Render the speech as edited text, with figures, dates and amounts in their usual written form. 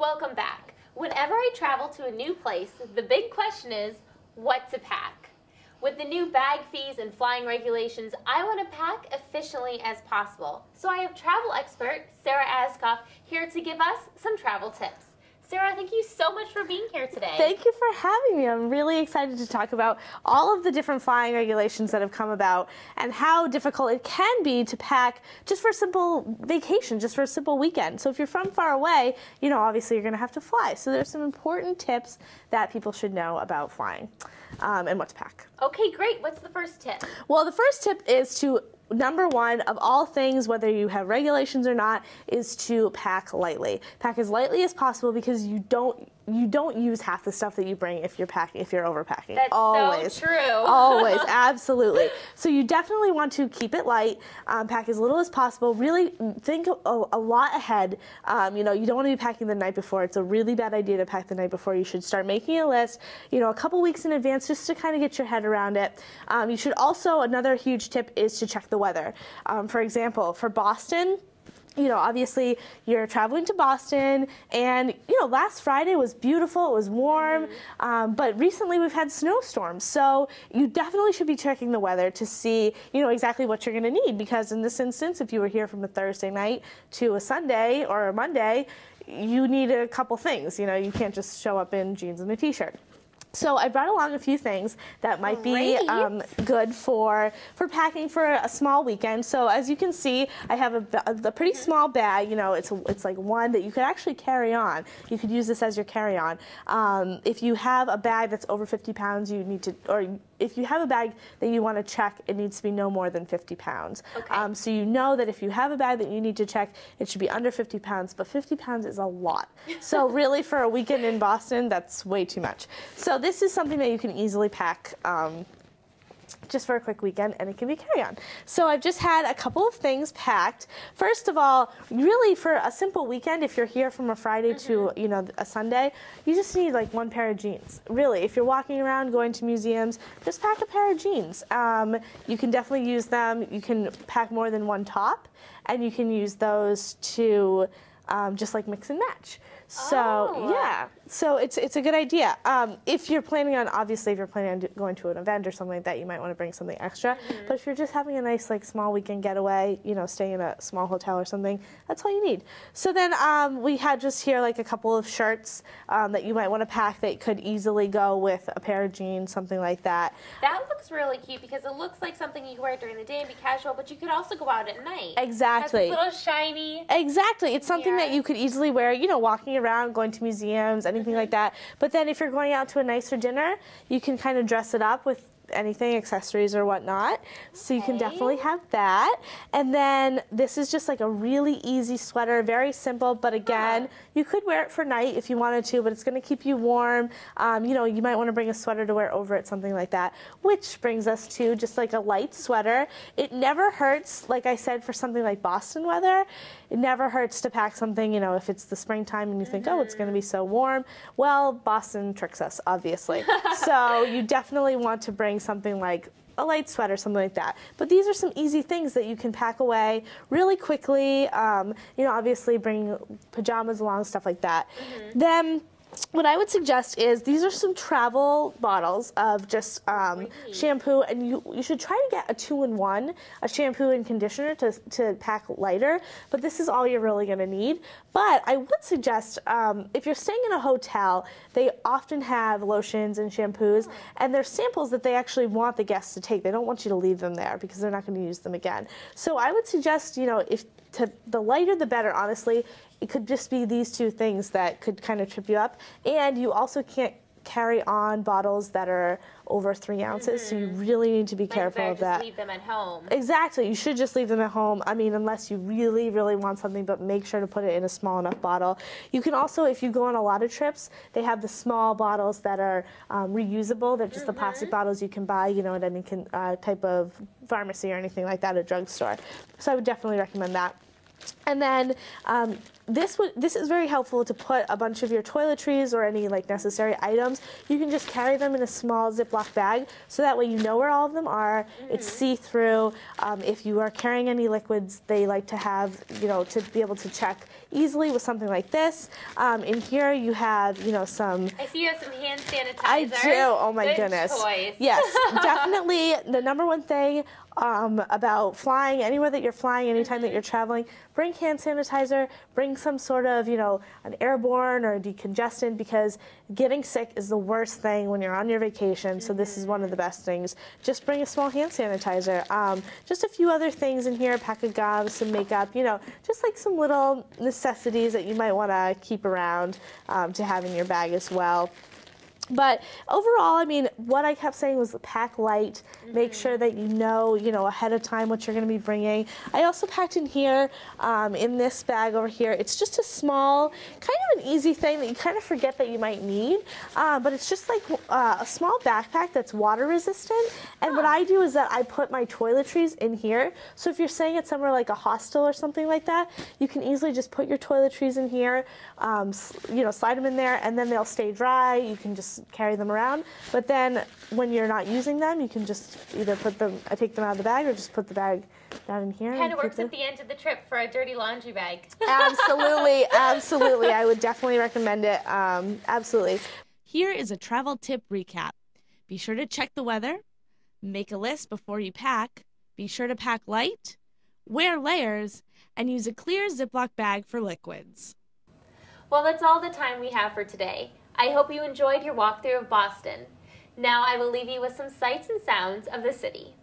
Welcome back. Whenever I travel to a new place, the big question is what to pack. With the new bag fees and flying regulations, I want to pack efficiently as possible. So I have travel expert Sarah Askoff here to give us some travel tips. Sarah, thank you so much for being here today. Thank you for having me. I'm really excited to talk about all of the different flying regulations that have come about and how difficult it can be to pack just for a simple vacation, just for a simple weekend. So if you're from far away, you know, obviously you're going to have to fly. So there's some important tips that people should know about flying and what to pack. Okay, great. What's the first tip? Well, the first tip is to number one of all things, whether you have regulations or not, is to pack lightly. Pack as lightly as possible because you don't use half the stuff that you bring if you're overpacking. That's always. So true. Always, absolutely. So you definitely want to keep it light, pack as little as possible. Really think a lot ahead. You know, you don't want to be packing the night before. It's a really bad idea to pack the night before. You should start making a list, you know, a couple weeks in advance just to kind of get your head around it. You should also, another huge tip is to check the weather. For example, for Boston, you know, obviously you're traveling to Boston and, you know, last Friday was beautiful, it was warm, but recently we've had snowstorms. So you definitely should be checking the weather to see, you know, exactly what you're going to need, because in this instance, if you were here from a Thursday night to a Sunday or a Monday, you need a couple things. You know, you can't just show up in jeans and a t-shirt. So I brought along a few things that might be good for packing for a small weekend. So as you can see, I have a pretty small bag. You know, it's like one that you could actually carry on. You could use this as your carry-on. If you have a bag that's over 50 pounds, you need to, or if you have a bag that you want to check, it needs to be no more than 50 pounds. Okay. So you know that if you have a bag that you need to check, it should be under 50 pounds, but 50 pounds is a lot. So really for a weekend in Boston, that's way too much. So this is something that you can easily pack just for a quick weekend, and it can be carry-on. So I've just had a couple of things packed. First of all, really for a simple weekend, if you're here from a Friday to, you know, a Sunday, you just need like one pair of jeans. Really, if you're walking around, going to museums, just pack a pair of jeans. You can definitely use them. You can pack more than one top, and you can use those to just like mix and match. So yeah, so it's a good idea. If you're planning on, obviously, if you're planning on going to an event or something like that, you might want to bring something extra. But if you're just having a nice like small weekend getaway, you know, stay in a small hotel or something, that's all you need. So then we had just here like a couple of shirts that you might want to pack that could easily go with a pair of jeans, something like that. That looks really cute because it looks like something you can wear during the day and be casual, but you could also go out at night. Exactly. It's a little shiny. Exactly. It's something that you could easily wear, you know, walking around, going to museums, anything like that. But then if you're going out to a nicer dinner, you can kind of dress it up with anything, accessories or whatnot. So you can definitely have that. And then this is just like a really easy sweater, very simple, but again, you could wear it for night if you wanted to, but it's going to keep you warm. You know, you might want to bring a sweater to wear over it, something like that, which brings us to just like a light sweater. It never hurts, like I said, for something like Boston weather, it never hurts to pack something, you know, if it's the springtime and you think, oh, it's going to be so warm. Well, Boston tricks us, obviously. So you definitely want to bring something like a light sweater, something like that. But these are some easy things that you can pack away really quickly. You know, obviously bring pajamas along, stuff like that. Then what I would suggest is these are some travel bottles of just shampoo, and you should try to get a 2-in-1, a shampoo and conditioner to pack lighter, but this is all you're really going to need. But I would suggest if you're staying in a hotel, they often have lotions and shampoos, and there's samples that they actually want the guests to take. They don't want you to leave them there because they're not going to use them again. So I would suggest, you know, the lighter the better, honestly. It could just be these two things that could kind of trip you up. And you also can't carry on bottles that are over 3 ounces, so you really need to be careful of that. Just leave them at home. Exactly. You should just leave them at home. I mean, unless you really, really want something, but make sure to put it in a small enough bottle. You can also, if you go on a lot of trips, they have the small bottles that are reusable. They're just the plastic bottles you can buy, you know, at any type of pharmacy or anything like that, a drugstore. So I would definitely recommend that. And then this is very helpful to put a bunch of your toiletries or any like necessary items. You can just carry them in a small Ziploc bag, so that way you know where all of them are. It's see-through. If you are carrying any liquids, they like to have, you know, to be able to check easily with something like this. In here you have, you know, some. I see you have some hand sanitizer. I do. Oh my goodness. Choice. Yes, definitely the number one thing about flying, anywhere that you're flying, anytime that you're traveling, bring hand sanitizer, bring some sort of, you know, an airborne or a decongestant, because getting sick is the worst thing when you're on your vacation, so this is one of the best things. Just bring a small hand sanitizer. Just a few other things in here, a pack of gum, some makeup, you know, just like some little necessities that you might want to keep around to have in your bag as well. But overall, I mean, what I kept saying was pack light. Make sure that you know ahead of time what you're going to be bringing. I also packed in here, in this bag over here. It's just a small, kind of an easy thing that you kind of forget that you might need. But it's just like a small backpack that's water resistant. And what I do is that I put my toiletries in here. So if you're staying at somewhere like a hostel or something like that, you can easily just put your toiletries in here, you know, slide them in there, and then they'll stay dry. You can just carry them around, but then when you're not using them, you can just either take them out of the bag or just put the bag down in here. Kind of works at the end of the trip for a dirty laundry bag. Absolutely, absolutely. I would definitely recommend it. Absolutely. Here is a travel tip recap. Be sure to check the weather, make a list before you pack, be sure to pack light, wear layers, and use a clear Ziploc bag for liquids. Well, that's all the time we have for today. I hope you enjoyed your walkthrough of Boston. Now I will leave you with some sights and sounds of the city.